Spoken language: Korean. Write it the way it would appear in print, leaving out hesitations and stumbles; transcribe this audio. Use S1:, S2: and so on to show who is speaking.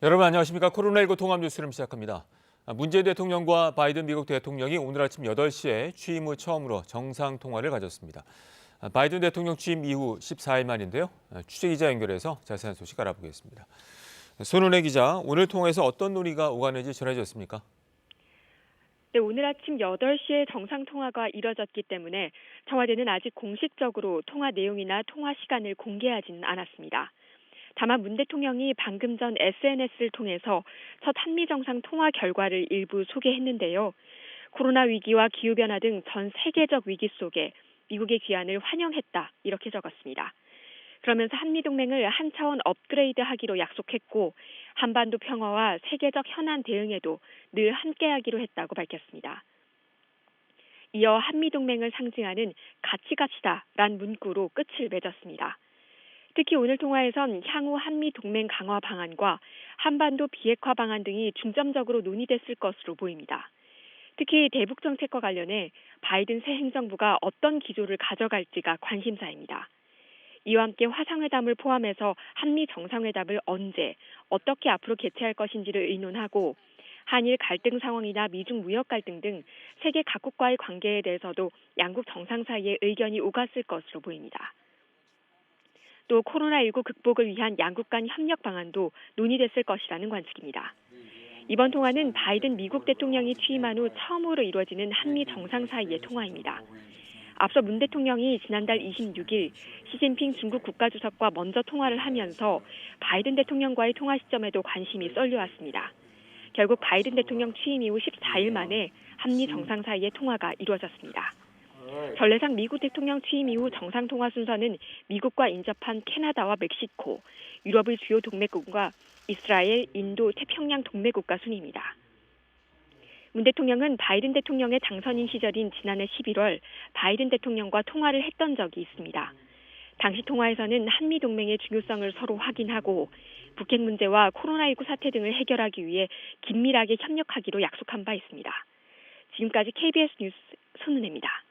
S1: 여러분 안녕하십니까? 코로나19 통합 뉴스를 시작합니다. 문재인 대통령과 바이든 미국 대통령이 오늘 아침 8시에 취임 후 처음으로 정상 통화를 가졌습니다. 바이든 대통령 취임 이후 14일 만인데요. 취재기자 연결해서 자세한 소식 알아보겠습니다. 손은혜 기자, 오늘 통화에서 어떤 논의가 오가는지 전해졌습니까?
S2: 네, 오늘 아침 8시에 정상통화가 이뤄졌기 때문에 청와대는 아직 공식적으로 통화 내용이나 통화 시간을 공개하지는 않았습니다. 다만 문 대통령이 방금 전 SNS를 통해서 첫 한미 정상 통화 결과를 일부 소개했는데요. 코로나 위기와 기후변화 등 전 세계적 위기 속에 미국의 귀환을 환영했다, 이렇게 적었습니다. 그러면서 한미동맹을 한 차원 업그레이드하기로 약속했고 한반도 평화와 세계적 현안 대응에도 늘 함께하기로 했다고 밝혔습니다. 이어 한미동맹을 상징하는 같이 갑시다란 문구로 끝을 맺었습니다. 특히 오늘 통화에선 향후 한미동맹 강화 방안과 한반도 비핵화 방안 등이 중점적으로 논의됐을 것으로 보입니다. 특히 대북 정책과 관련해 바이든 새 행정부가 어떤 기조를 가져갈지가 관심사입니다. 이와 함께 화상회담을 포함해서 한미 정상회담을 언제, 어떻게 앞으로 개최할 것인지를 의논하고 한일 갈등 상황이나 미중 무역 갈등 등 세계 각국과의 관계에 대해서도 양국 정상 사이에 의견이 오갔을 것으로 보입니다. 또 코로나19 극복을 위한 양국 간 협력 방안도 논의됐을 것이라는 관측입니다. 이번 통화는 바이든 미국 대통령이 취임한 후 처음으로 이루어지는 한미 정상 사이의 통화입니다. 앞서 문 대통령이 지난달 26일 시진핑 중국 국가주석과 먼저 통화를 하면서 바이든 대통령과의 통화 시점에도 관심이 쏠려왔습니다. 결국 바이든 대통령 취임 이후 14일 만에 한미 정상 사이의 통화가 이루어졌습니다. 전례상 미국 대통령 취임 이후 정상 통화 순서는 미국과 인접한 캐나다와 멕시코, 유럽의 주요 동맹국과 이스라엘, 인도, 태평양 동맹국가 순입니다. 문 대통령은 바이든 대통령의 당선인 시절인 지난해 11월 바이든 대통령과 통화를 했던 적이 있습니다. 당시 통화에서는 한미동맹의 중요성을 서로 확인하고 북핵 문제와 코로나19 사태 등을 해결하기 위해 긴밀하게 협력하기로 약속한 바 있습니다. 지금까지 KBS 뉴스 손은혜입니다.